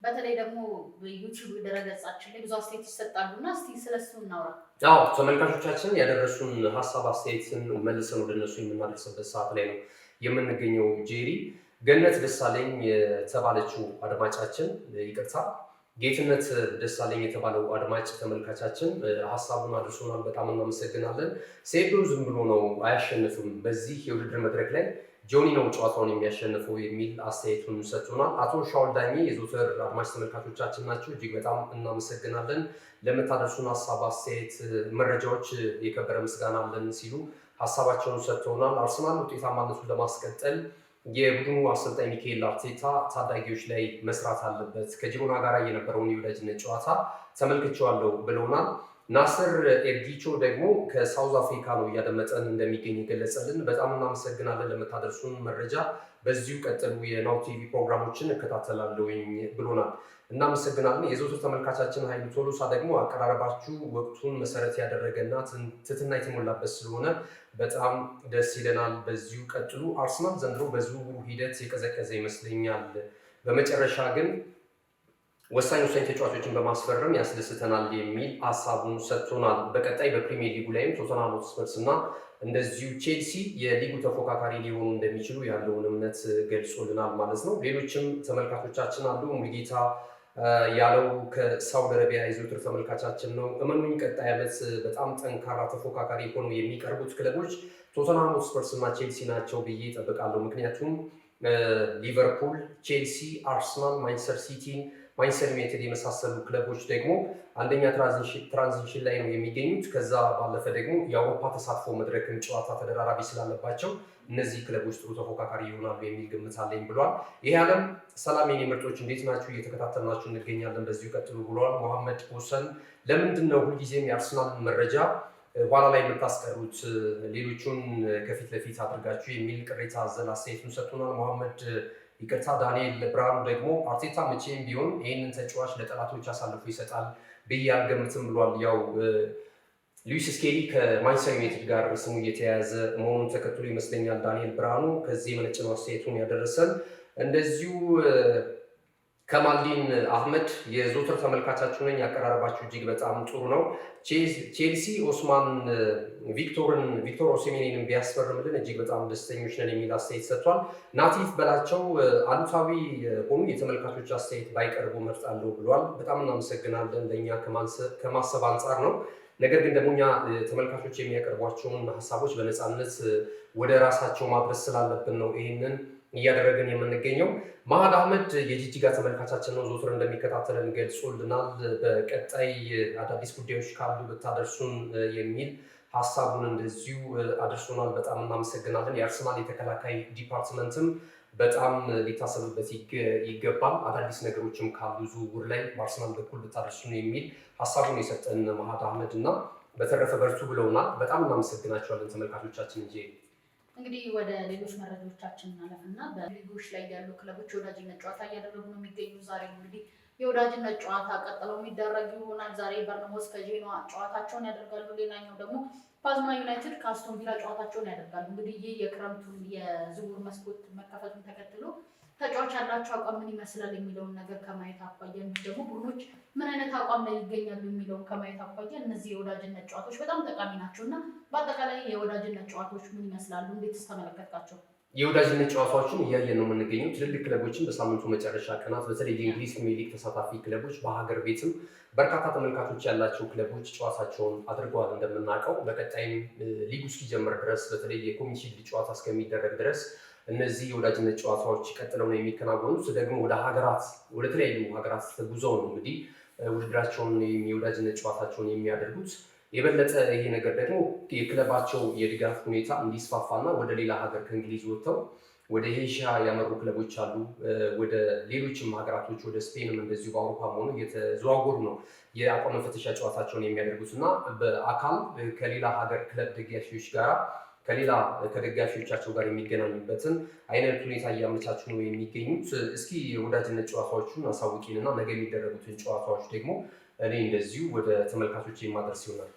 በተለይ ደግሞ ዩቲዩብ ድረገጻችን ላይ ብዙ አስተያየት ይሰጣሉና እስቲ ስለሱ እናውራ። አዎ ተመልካቾቻችን ያደረሱን ሀሳብ አስተያየትን መልሰን ወደ እነሱ የምናደርስበት ሰዓት ላይ ነው የምንገኘው። ጄሪ ገነት ደሳለኝ የተባለችው አድማጫችን፣ ይቅርታ ጌትነት ደሳለኝ የተባለው አድማጭ ተመልካቻችን ሀሳቡን አድርሶናል። በጣም እናመሰግናለን። ሴዶ ዝም ብሎ ነው አያሸንፍም፣ በዚህ የውድድር መድረክ ላይ ጆኒ ነው ጨዋታውን የሚያሸንፈው የሚል አስተያየቱን ሰጥቶናል። አቶ ሻውል ዳኜ የዘወትር አድማጭ ተመልካቾቻችን ናቸው። እጅግ በጣም እናመሰግናለን ለምታደርሱን ሀሳብ፣ አስተያየት፣ መረጃዎች የከበረ ምስጋና አለን ሲሉ ሀሳባቸውን ሰጥተውናል። አርሰናል ውጤታማነቱን ለማስቀጠል የቡድኑ አሰልጣኝ ሚካኤል አርቴታ ታዳጊዎች ላይ መስራት አለበት፣ ከጂሮና ጋር የነበረውን የወዳጅነት ጨዋታ ተመልክቼዋለሁ ብለውናል። ናስር ኤርጊቾ ደግሞ ከሳውዝ አፍሪካ ነው እያደመጠን እንደሚገኝ የገለጸልን። በጣም እናመሰግናለን ለምታደርሱን መረጃ፣ በዚሁ ቀጥሉ፣ የናሁ ቲቪ ፕሮግራሞችን እከታተላለሁኝ ብሎናል። እናመሰግናለን። የዘውትር ተመልካቻችን ኃይሉ ቶሎሳ ደግሞ አቀራረባችሁ ወቅቱን መሰረት ያደረገና ትህትና የተሞላበት ስለሆነ በጣም ደስ ይለናል። በዚሁ ቀጥሉ። አርሰናል ዘንድሮ በዝውውሩ ሂደት የቀዘቀዘ ይመስለኛል። በመጨረሻ ግን ወሳኝ ተጫዋቾችን በማስፈረም ያስደስተናል የሚል ሀሳቡን ሰጥቶናል። በቀጣይ በፕሪሚየር ሊጉ ላይም ቶተንሃም ሆትስፐርስ እና እንደዚሁ ቼልሲ የሊጉ ተፎካካሪ ሊሆኑ እንደሚችሉ ያለውን እምነት ገልጾልናል ማለት ነው። ሌሎችም ተመልካቾቻችን አሉ። ሙሉጌታ ያለው ከሳውዲ አረቢያ የዘውትር ተመልካቻችን ነው። እመኑኝ ቀጣይ ዓመት በጣም ጠንካራ ተፎካካሪ ሆነው የሚቀርቡት ክለቦች ቶተንሃም ሆትስፐርስ እና ቼልሲ ናቸው ብዬ እጠብቃለሁ። ምክንያቱም ሊቨርፑል፣ ቼልሲ፣ አርሰናል፣ ማንቸስተር ሲቲን ማንቸስተር ዩናይትድ የመሳሰሉ ክለቦች ደግሞ አንደኛ ትራንዚሽን ላይ ነው የሚገኙት። ከዛ ባለፈ ደግሞ የአውሮፓ ተሳትፎ መድረክን ጨዋታ ተደራራቢ ስላለባቸው እነዚህ ክለቦች ጥሩ ተፎካካሪ ይሆናሉ የሚል ግምት አለኝ ብሏል። ይህ ዓለም ሰላም የኔ ምርጦች እንዴት ናችሁ? እየተከታተልናችሁ እንገኛለን። በዚሁ ቀጥሉ ብሏል። መሐመድ ሁሰን ለምንድን ነው ሁልጊዜም የአርሰናልን መረጃ ኋላ ላይ የምታስቀሩት ሌሎቹን ከፊት ለፊት አድርጋችሁ የሚል ቅሬታ አዘል አስተያየቱን ሰጥቶናል። መሐመድ ይቅርታ። ዳንኤል ብርሃኑ ደግሞ አርቴታ መቼም ቢሆን ይህንን ተጫዋች ለጠላቶች አሳልፎ ይሰጣል ብዬ አልገምትም ብሏል። ያው ሉዊስ ስኬሊ ከማንቸስተር ዩናይትድ ጋር ስሙ እየተያያዘ መሆኑን ተከትሎ ይመስለኛል ዳንኤል ብርሃኑ ከዚህ የመነጨ ነው አስተያየቱን ያደረሰን። እንደዚሁ ከማልዲን አህመድ የዘውትር ተመልካቻችሁ ነኝ፣ ያቀራረባችሁ እጅግ በጣም ጥሩ ነው። ቼልሲ ኦስማን ቪክቶር ኦሲሜንን ቢያስፈርምልን እጅግ በጣም ደስተኞች ነን የሚል አስተያየት ሰጥቷል። ናቲፍ በላቸው አሉታዊ ሆኑ የተመልካቾች አስተያየት ባይቀርቡ መርጣለሁ ብሏል። በጣም እናመሰግናለን። ለእኛ ከማሰብ አንጻር ነው። ነገር ግን ደግሞ እኛ ተመልካቾች የሚያቀርቧቸውን ሀሳቦች በነፃነት ወደ ራሳቸው ማድረስ ስላለብን ነው ይህንን እያደረግን የምንገኘው። መሀድ አህመድ የጂጂጋ ተመልካቻችን ነው፣ ዘወትር እንደሚከታተለን ገልጾልናል። በቀጣይ አዳዲስ ጉዳዮች ካሉ ብታደርሱን የሚል ሀሳቡን እንደዚሁ አድርሶናል። በጣም እናመሰግናለን። የአርሰናል የተከላካይ ዲፓርትመንትም በጣም ሊታሰብበት ይገባል። አዳዲስ ነገሮችም ካሉ ዝውውር ላይ በአርሰናል በኩል ብታደርሱን የሚል ሀሳቡን የሰጠን መሀድ አህመድ እና በተረፈ በርቱ ብለውናል። በጣም እናመሰግናቸዋለን ተመልካቾቻችን እንጂ እንግዲህ ወደ ሌሎች መረጃዎቻችን እናለፍና በሊጎች ላይ ያሉ ክለቦች የወዳጅነት ጨዋታ እያደረጉ ነው የሚገኙ። ዛሬ እንግዲህ የወዳጅነት ጨዋታ ቀጥለው የሚደረግ ይሆናል። ዛሬ በርነሞስ ከጄኖዋ ጨዋታቸውን ያደርጋሉ። ሌላኛው ደግሞ ፓዝማ ዩናይትድ ከአስቶን ቪላ ጨዋታቸውን ያደርጋሉ። እንግዲህ ይህ የክረምቱን የዝውውር መስኮት መከፈቱን ተከትሎ ተጫዋች ያላቸው አቋም ምን ይመስላል የሚለውን ነገር ከማየት አኳያ እንዲሁም ደግሞ ቡድኖች ምን አይነት አቋም ላይ ይገኛሉ የሚለውን ከማየት አኳያ እነዚህ የወዳጅነት ጨዋታዎች በጣም ጠቃሚ ናቸው እና በአጠቃላይ የወዳጅነት ጨዋታዎች ምን ይመስላሉ? እንዴትስ ተመለከትካቸው? የወዳጅነት ጨዋታዎችን እያየን ነው የምንገኘው። ትልልቅ ክለቦችን በሳምንቱ መጨረሻ ቀናት በተለይ የእንግሊዝ ፕሪሚየር ሊግ ተሳታፊ ክለቦች በሀገር ቤትም በርካታ ተመልካቾች ያላቸው ክለቦች ጨዋታቸውን አድርገዋል። እንደምናውቀው በቀጣይም ሊጉ እስኪጀምር ድረስ በተለይ የኮሚኒቲ ሊግ ጨዋታ እስከሚደረግ ድረስ እነዚህ የወዳጅነት ጨዋታዎች ቀጥለው ነው የሚከናወኑት። ደግሞ ወደ ተለያዩ ሀገራት ተጉዘው ነው እንግዲህ ውድድራቸውን የወዳጅነት ጨዋታቸውን የሚያደርጉት። የበለጠ ይሄ ነገር ደግሞ የክለባቸው የድጋፍ ሁኔታ እንዲስፋፋና ወደ ሌላ ሀገር ከእንግሊዝ ወጥተው ወደ ኤዥያ ያመሩ ክለቦች አሉ። ወደ ሌሎችም ሀገራቶች ወደ ስፔንም እንደዚሁ በአውሮፓ መሆኑ እየተዘዋወሩ ነው የአቋም መፈተሻ ጨዋታቸውን የሚያደርጉት እና በአካል ከሌላ ሀገር ክለብ ደጋፊዎች ጋር ከደጋፊዎቻቸው ጋር የሚገናኙበትን አይነት ሁኔታ እያመቻቹ ነው የሚገኙት። እስኪ የወዳጅነት ጨዋታዎቹን አሳውቂንና ነገ የሚደረጉትን ጨዋታዎች ደግሞ እኔ እንደዚሁ ወደ ተመልካቾች የማደርስ ይሆናል።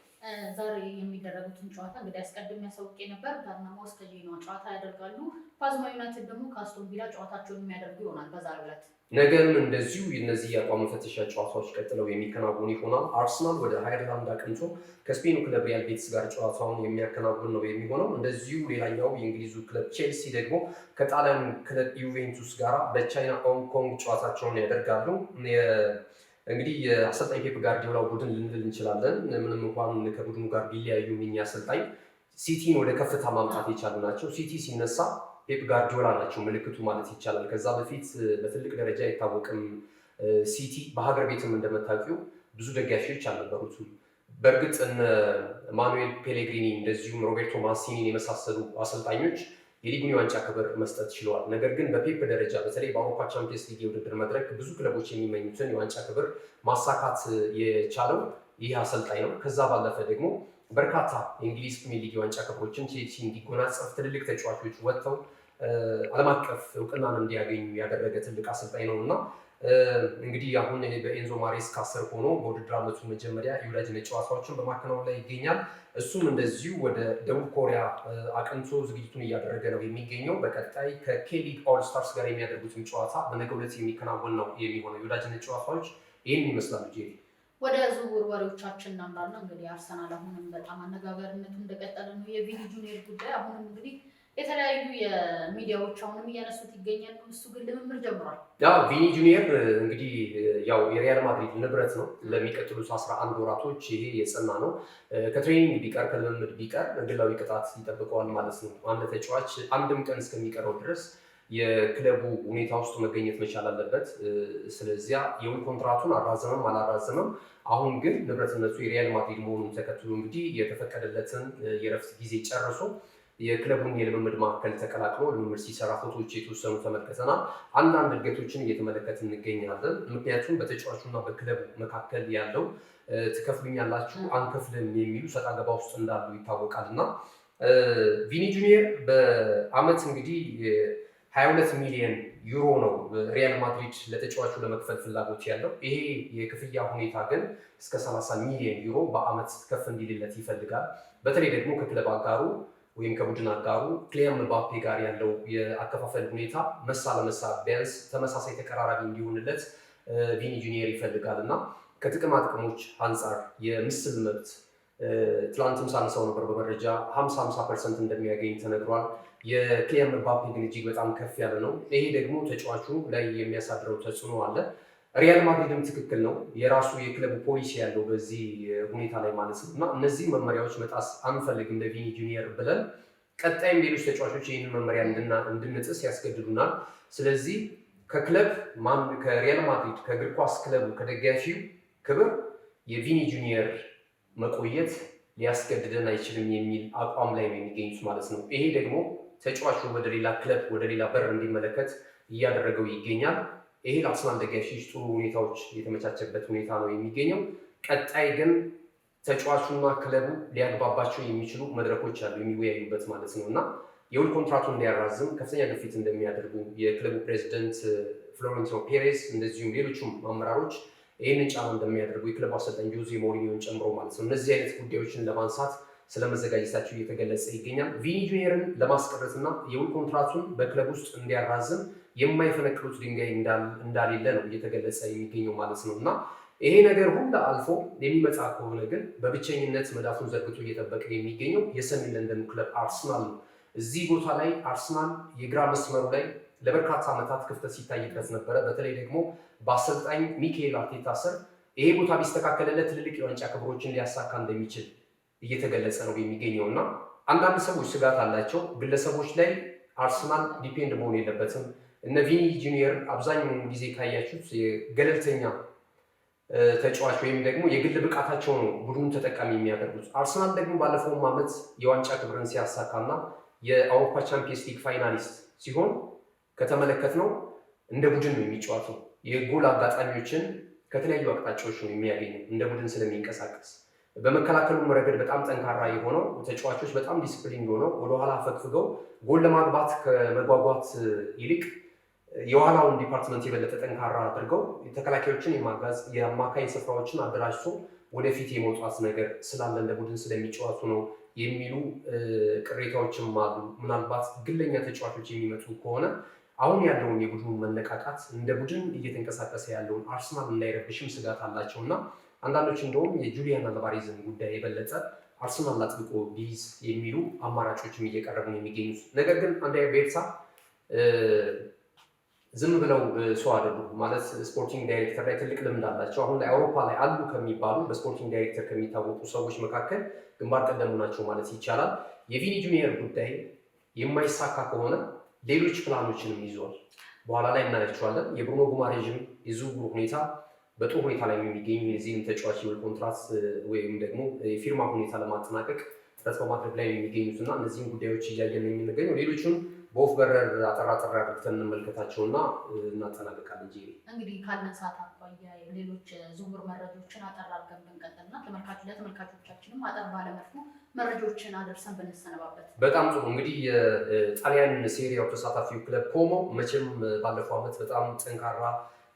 ዛሬ የሚደረጉትን ጨዋታ እንግዲህ አስቀድሜ ያሳውቄ ነበር። በርነሞስ ከጄኖዋ ጨዋታ ያደርጋሉ። ፓዝማ ዩናይትድ ደግሞ ከአስቶን ቪላ ጨዋታቸውን የሚያደርጉ ይሆናል በዛሬው ዕለት። ነገም እንደዚሁ እነዚህ የአቋም መፈተሻ ጨዋታዎች ቀጥለው የሚከናወኑ ይሆናል። አርሰናል ወደ ሃይላንድ አቅንቶ ከስፔኑ ክለብ ሪያል ቤቲስ ጋር ጨዋታውን የሚያከናውን ነው የሚሆነው። እንደዚሁ ሌላኛው የእንግሊዙ ክለብ ቼልሲ ደግሞ ከጣሊያን ክለብ ዩቬንቱስ ጋር በቻይና ሆንግ ኮንግ ጨዋታቸውን ያደርጋሉ። እንግዲህ የአሰልጣኝ ፔፕ ጋርዲዮላ ቡድን ልንል እንችላለን። ምንም እንኳን ከቡድኑ ጋር ቢለያዩ እኛ አሰልጣኝ ሲቲን ወደ ከፍታ ማምጣት የቻሉ ናቸው። ሲቲ ሲነሳ ፔፕ ጋርዲዮላ ናቸው ምልክቱ ማለት ይቻላል። ከዛ በፊት በትልቅ ደረጃ አይታወቅም። ሲቲ በሀገር ቤትም እንደምታውቂው ብዙ ደጋፊዎች አልነበሩትም። በእርግጥ እነ ማኑኤል ፔሌግሪኒ እንደዚሁም ሮቤርቶ ማንሲኒን የመሳሰሉ አሰልጣኞች የሊጉን የዋንጫ ክብር መስጠት ችለዋል። ነገር ግን በፔፕ ደረጃ በተለይ በአውሮፓ ቻምፒየንስ ሊግ የውድድር መድረክ ብዙ ክለቦች የሚመኙትን የዋንጫ ክብር ማሳካት የቻለው ይህ አሰልጣኝ ነው። ከዛ ባለፈ ደግሞ በርካታ የእንግሊዝ ፕሪሚየር ሊግ የዋንጫ ክብሮችን ቼልሲ እንዲጎናጸፍ ትልልቅ ተጫዋቾች ወጥተው ዓለም አቀፍ እውቅናን እንዲያገኙ ያደረገ ትልቅ አሰልጣኝ ነው እና እንግዲህ አሁን በኤንዞ ማሬስካ ስር ሆኖ በውድድር ዓመቱ መጀመሪያ የወዳጅነት ጨዋታዎችን በማከናወን ላይ ይገኛል። እሱም እንደዚሁ ወደ ደቡብ ኮሪያ አቅንቶ ዝግጅቱን እያደረገ ነው የሚገኘው። በቀጣይ ከኬሊግ ኦል ስታርስ ጋር የሚያደርጉትን ጨዋታ በነገው ዕለት የሚከናወን ነው የሚሆነው። የወዳጅነት ጨዋታዎች ይህን ይመስላሉ። ጄሪ ወደ ዝውውር ወሬዎቻችን እናምራና እንግዲህ አርሰናል አሁንም በጣም አነጋጋሪነቱ እንደቀጠለ ነው። የቪኒ ጁኒየር ጉዳይ አሁንም እንግዲህ የተለያዩ የሚዲያዎች አሁንም እያነሱት ይገኛሉ። እሱ ግን ልምምድ ጀምሯል። ቪኒ ጁኒየር እንግዲህ ያው የሪያል ማድሪድ ንብረት ነው። ለሚቀጥሉት 11 ወራቶች ይሄ የጸና ነው። ከትሬኒንግ ቢቀር ከልምምድ ቢቀር ግላዊ ቅጣት ይጠብቀዋል ማለት ነው። አንድ ተጫዋች አንድም ቀን እስከሚቀረው ድረስ የክለቡ ሁኔታ ውስጥ መገኘት መቻል አለበት። ስለዚያ የውል ኮንትራቱን አራዘመም አላራዘመም አሁን ግን ንብረትነቱ የሪያል ማድሪድ መሆኑን ተከትሎ እንግዲህ የተፈቀደለትን የረፍት ጊዜ ጨርሶ የክለቡን የልምምድ ማዕከል ተቀላቅሎ ልምምድ ሲሰራ ፎቶዎች የተወሰኑ ተመልክተናል። አንዳንድ እድገቶችን እየተመለከትን እንገኛለን። ምክንያቱም በተጫዋቹና በክለቡ መካከል ያለው ትከፍሉኛላችሁ አንከፍልም የሚሉ ሰጣ ገባ ውስጥ እንዳሉ ይታወቃል እና ቪኒ ጁኒየር በአመት እንግዲህ 22 ሚሊዮን ዩሮ ነው ሪያል ማድሪድ ለተጫዋቹ ለመክፈል ፍላጎት ያለው። ይሄ የክፍያ ሁኔታ ግን እስከ 30 ሚሊዮን ዩሮ በአመት ከፍ እንዲልለት ይፈልጋል። በተለይ ደግሞ ከክለብ አጋሩ ወይም ከቡድን አጋሩ ክሊያን ምባፔ ጋር ያለው የአከፋፈል ሁኔታ መሳ ለመሳ ቢያንስ ተመሳሳይ ተቀራራቢ እንዲሆንለት ቪኒ ጁኒየር ይፈልጋል እና ከጥቅማ ጥቅሞች አንጻር የምስል መብት ትላንትም ሳነሳው ነበር በመረጃ 50% እንደሚያገኝ ተነግሯል። የክሊያን ምባፔ ግን እጅግ በጣም ከፍ ያለ ነው። ይሄ ደግሞ ተጫዋቹ ላይ የሚያሳድረው ተጽዕኖ አለ። ሪያል ማድሪድም ትክክል ነው፣ የራሱ የክለቡ ፖሊሲ ያለው በዚህ ሁኔታ ላይ ማለት ነው እና እነዚህ መመሪያዎች መጣስ አንፈልግም ለቪኒ ጁኒየር ብለን ቀጣይም ሌሎች ተጫዋቾች ይህንን መመሪያ እንድንጥስ ያስገድዱናል። ስለዚህ ከሪያል ማድሪድ ከእግር ኳስ ክለቡ ከደጋፊው ክብር የቪኒ ጁኒየር መቆየት ሊያስገድደን አይችልም የሚል አቋም ላይ ነው የሚገኙት ማለት ነው። ይሄ ደግሞ ተጫዋቹ ወደ ሌላ ክለብ ወደ ሌላ በር እንዲመለከት እያደረገው ይገኛል። ይሄ ለአርሰናል ደጋፊዎች ጥሩ ሁኔታዎች የተመቻቸበት ሁኔታ ነው የሚገኘው። ቀጣይ ግን ተጫዋቹና ክለቡ ሊያግባባቸው የሚችሉ መድረኮች አሉ የሚወያዩበት ማለት ነው እና የውል ኮንትራቱን እንዲያራዝም ከፍተኛ ግፊት እንደሚያደርጉ የክለቡ ፕሬዚደንት ፍሎሬንቲኖ ፔሬዝ እንደዚሁም ሌሎቹም አመራሮች ይህንን ጫና እንደሚያደርጉ የክለቡ አሰልጣኝ ጆዜ ሞሪኒዮን ጨምሮ ማለት ነው እነዚህ አይነት ጉዳዮችን ለማንሳት ስለመዘጋጀታቸው እየተገለጸ ይገኛል። ቪኒ ጁኒየርን ለማስቀረትና የውል ኮንትራቱን በክለብ ውስጥ እንዲያራዝም የማይፈነቅሉት ድንጋይ እንዳሌለ ነው እየተገለጸ የሚገኘው ማለት ነው እና ይሄ ነገር ሁሉ አልፎ የሚመጣ ከሆነ ግን በብቸኝነት መዳፉን ዘርግቶ እየጠበቀ የሚገኘው የሰሜን ለንደኑ ክለብ አርሰናል ነው። እዚህ ቦታ ላይ አርሰናል የግራ መስመሩ ላይ ለበርካታ ዓመታት ክፍተት ሲታይበት ነበረ። በተለይ ደግሞ በአሰልጣኝ ሚካኤል አርቴታ ስር ይሄ ቦታ ቢስተካከልለት ትልልቅ የዋንጫ ክብሮችን ሊያሳካ እንደሚችል እየተገለጸ ነው የሚገኘው እና አንዳንድ ሰዎች ስጋት አላቸው። ግለሰቦች ላይ አርሰናል ዲፔንድ መሆን የለበትም። እነ ቪኒ ጁኒየር አብዛኛውን ጊዜ ካያችሁት የገለልተኛ ተጫዋች ወይም ደግሞ የግል ብቃታቸው ነው ቡድኑን ተጠቃሚ የሚያደርጉት። አርሰናል ደግሞ ባለፈውም ዓመት የዋንጫ ክብርን ሲያሳካና የአውሮፓ ቻምፒየንስ ሊግ ፋይናሊስት ሲሆን ከተመለከትነው እንደ ቡድን ነው የሚጫወተው። የጎል አጋጣሚዎችን ከተለያዩ አቅጣጫዎች ነው የሚያገኘው እንደ ቡድን ስለሚንቀሳቀስ። በመከላከሉም ረገድ በጣም ጠንካራ የሆነው ተጫዋቾች በጣም ዲስፕሊን ሆነው ወደኋላ ፈግፍገው ጎል ለማግባት ከመጓጓት ይልቅ የኋላውን ዲፓርትመንት የበለጠ ጠንካራ አድርገው ተከላካዮችን የማጋዝ የአማካይ ስፍራዎችን አደራጅቶ ወደፊት የመውጣት ነገር ስላለ እንደ ቡድን ስለሚጫወቱ ነው የሚሉ ቅሬታዎችም አሉ። ምናልባት ግለኛ ተጫዋቾች የሚመጡ ከሆነ አሁን ያለውን የቡድኑ መነቃቃት እንደ ቡድን እየተንቀሳቀሰ ያለውን አርሰናል እንዳይረብሽም ስጋት አላቸው እና አንዳንዶች እንደውም የጁሊያን አልቫሬዝን ጉዳይ የበለጠ አርሰናል አጥብቆ ቢይዝ የሚሉ አማራጮችም እየቀረቡ ነው የሚገኙት። ነገር ግን አንድሪያ ቤርታ ዝም ብለው ሰው አይደሉም ማለት ስፖርቲንግ ዳይሬክተር ላይ ትልቅ ልምድ አላቸው። አሁን ላይ አውሮፓ ላይ አሉ ከሚባሉ በስፖርቲንግ ዳይሬክተር ከሚታወቁ ሰዎች መካከል ግንባር ቀደሙ ናቸው ማለት ይቻላል። የቪኒ ጁኒየር ጉዳይ የማይሳካ ከሆነ ሌሎች ፕላኖችንም ይዟል። በኋላ ላይ እናያቸዋለን። የብሩኖ ጉማሬዥም የዝውውር ሁኔታ በጥሩ ሁኔታ ላይ የሚገኝ የዚህም ተጫዋች የውል ኮንትራት ወይም ደግሞ የፊርማ ሁኔታ ለማጠናቀቅ ጥረት በማድረግ ላይ የሚገኙት እና እነዚህም ጉዳዮች እያየን የምንገኘው ሌሎቹን በወፍ በረር አጠራጠር አድርገን እንመልከታቸውና እናጠናቀቃለን። እንጂ እንግዲህ ካለን ሰዓት አኳያ ሌሎች ዝውውር መረጃዎችን አጠር አድርገን ብንቀጥልና ለተመልካቾቻችንም አጠር ባለመልኩ መረጃዎችን አደርሰን ብንሰነባበት በጣም ጥሩ። እንግዲህ የጣሊያን ሴሪያው ተሳታፊው ክለብ ኮሞ መቼም ባለፈው ዓመት በጣም ጠንካራ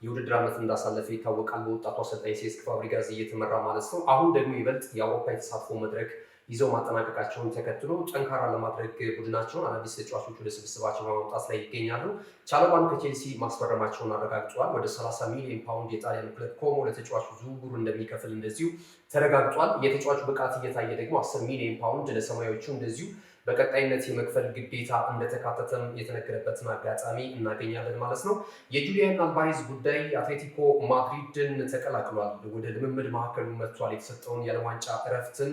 የውድድር ዓመት እንዳሳለፈ ይታወቃል። በወጣቱ አሰልጣኝ ሴስክ ፋብሪጋዝ እየተመራ ማለት ነው። አሁን ደግሞ ይበልጥ የአውሮፓ የተሳትፎ መድረክ ይዘው ማጠናቀቃቸውን ተከትሎ ጠንካራ ለማድረግ ቡድናቸውን አዳዲስ ተጫዋቾች ወደ ስብስባቸው በማምጣት ላይ ይገኛሉ። ቻሎባን ከቼልሲ ማስፈረማቸውን አረጋግጠዋል። ወደ 30 ሚሊዮን ፓውንድ የጣሊያን ክለብ ኮሞ ለተጫዋቹ ዝውውሩ እንደሚከፍል እንደዚሁ ተረጋግጧል። የተጫዋቹ ብቃት እየታየ ደግሞ 10 ሚሊዮን ፓውንድ ለሰማያዊዎቹ እንደዚሁ በቀጣይነት የመክፈል ግዴታ እንደተካተተም የተነገረበትን አጋጣሚ እናገኛለን ማለት ነው። የጁሊያን አልቫሬዝ ጉዳይ አትሌቲኮ ማድሪድን ተቀላቅሏል። ወደ ልምምድ ማዕከሉ መጥቷል። የተሰጠውን የዓለም ዋንጫ እረፍትን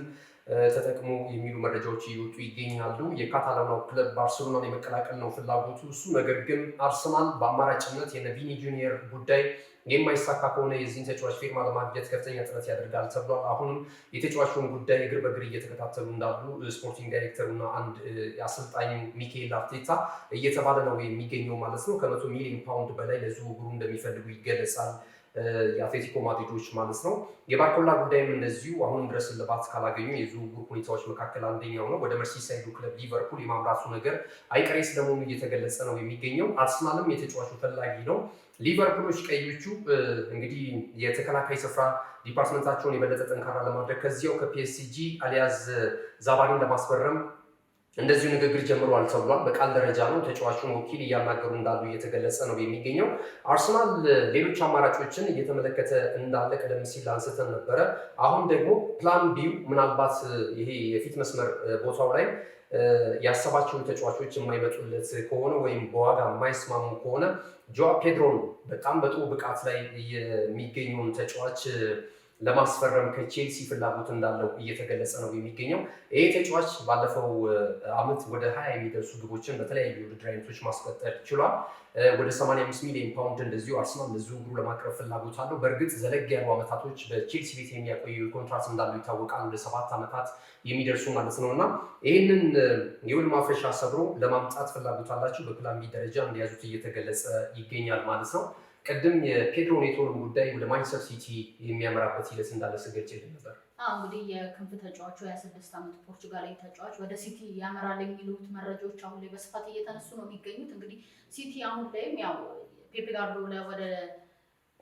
ተጠቅሞ የሚሉ መረጃዎች እየወጡ ይገኛሉ። የካታላናው ክለብ ባርሴሎናን የመቀላቀል ነው ፍላጎቱ እሱ። ነገር ግን አርሰናል በአማራጭነት የቪኒ ጁኒየር ጉዳይ የማይሳካ ከሆነ የዚህን ተጫዋች ፊርማ ለማግኘት ከፍተኛ ጥረት ያደርጋል ተብሏል። አሁንም የተጫዋቹን ጉዳይ እግር በእግር እየተከታተሉ እንዳሉ ስፖርቲንግ ዳይሬክተሩና አንድ አሰልጣኝ ሚካኤል አርቴታ እየተባለ ነው የሚገኘው ማለት ነው። ከ100 ሚሊዮን ፓውንድ በላይ ለዝውውሩ እንደሚፈልጉ ይገለጻል የአትሌቲኮ ማድሪዶች ማለት ነው። የባርኮላ ጉዳይም እንደዚሁ አሁንም ድረስ እልባት ካላገኙ የዝውውር ሁኔታዎች መካከል አንደኛው ነው። ወደ መርሲሳይዱ ክለብ ሊቨርፑል የማምራቱ ነገር አይቀሬ ስለመሆኑ እየተገለጸ ነው የሚገኘው። አርሰናልም የተጫዋቹ ፈላጊ ነው። ሊቨርፑሎች ቀዮቹ እንግዲህ የተከላካይ ስፍራ ዲፓርትመንታቸውን የበለጠ ጠንካራ ለማድረግ ከዚያው ከፒኤስጂ አሊያዝ ዛባሪን ለማስፈረም እንደዚሁ ንግግር ጀምሯል ተብሏል። በቃል ደረጃ ነው። ተጫዋቹን ወኪል እያናገሩ እንዳሉ እየተገለጸ ነው የሚገኘው። አርሰናል ሌሎች አማራጮችን እየተመለከተ እንዳለ ቀደም ሲል አንስተን ነበረ። አሁን ደግሞ ፕላን ቢው ምናልባት ይሄ የፊት መስመር ቦታው ላይ ያሰባቸው ተጫዋቾች የማይመጡለት ከሆነ ወይም በዋጋ የማይስማሙ ከሆነ ጆዋ ፔድሮን በጣም በጥሩ ብቃት ላይ የሚገኘውን ተጫዋች ለማስፈረም ከቼልሲ ፍላጎት እንዳለው እየተገለጸ ነው የሚገኘው። ይህ ተጫዋች ባለፈው ዓመት ወደ 20 የሚደርሱ ግቦችን በተለያዩ ውድድር አይነቶች ማስቆጠር ችሏል። ወደ 85 ሚሊዮን ፓውንድ እንደዚሁ አርሰናል ለዝውውሩ ለማቅረብ ፍላጎት አለው። በእርግጥ ዘለግ ያሉ ዓመታቶች በቼልሲ ቤት የሚያቆዩ ኮንትራት እንዳሉ ይታወቃል። ወደ 7 ዓመታት የሚደርሱ ማለት ነው እና ይህንን የውል ማፍረሻ ሰብሮ ለማምጣት ፍላጎት አላቸው። በፕላን ቢ ደረጃ እንደያዙት እየተገለጸ ይገኛል ማለት ነው። ቅድም የፔድሮ ኔቶን ጉዳይ ወደ ማንቸስተር ሲቲ የሚያመራበት ሂደት እንዳለ ስገልጽ ነበር። እንግዲህ የክንፍ ተጫዋቹ 26 ዓመት ፖርቹጋላዊ ተጫዋች ወደ ሲቲ ያመራል የሚሉት መረጃዎች አሁን ላይ በስፋት እየተነሱ ነው የሚገኙት። እንግዲህ ሲቲ አሁን ላይም ያው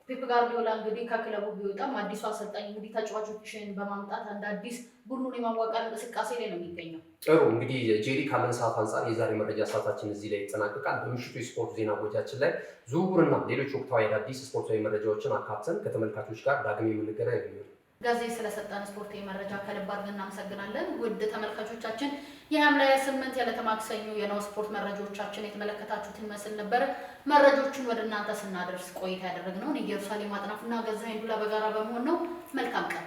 ፔፕ ጋርዲዮላ እንግዲህ ከክለቡ ቢወጣም አዲሱ አሰልጣኝ እንግዲህ ተጫዋቾችን በማምጣት አንድ አዲስ ቡድኑን የማዋቀር እንቅስቃሴ ላይ ነው የሚገኘው። ጥሩ እንግዲህ ጄሪ ካለን ሰዓት አንጻር የዛሬ መረጃ ሰዓታችን እዚህ ላይ ይጠናቀቃል። በምሽቱ የስፖርት ዜና ወጃችን ላይ ዝውውርና ሌሎች ወቅታዊ አዳዲስ ስፖርታዊ መረጃዎችን አካተን ከተመልካቾች ጋር ዳግም የምንገናኝ ይሆናል። ጋዜ ስለሰጠን ስፖርታዊ መረጃ ከልብ አድርገን እናመሰግናለን። ውድ ተመልካቾቻችን የሐምሌ 28 የዕለተ ማክሰኞ የናሁ ስፖርት መረጃዎቻችን የተመለከታችሁትን ይመስል ነበር። መረጃዎቹን ወደ እናንተ ስናደርስ ቆይታ ያደረግነው ኢየሩሳሌም አጥናፍና ገዛኸኝ ዱላ በጋራ በመሆን ነው። መልካም ቀን።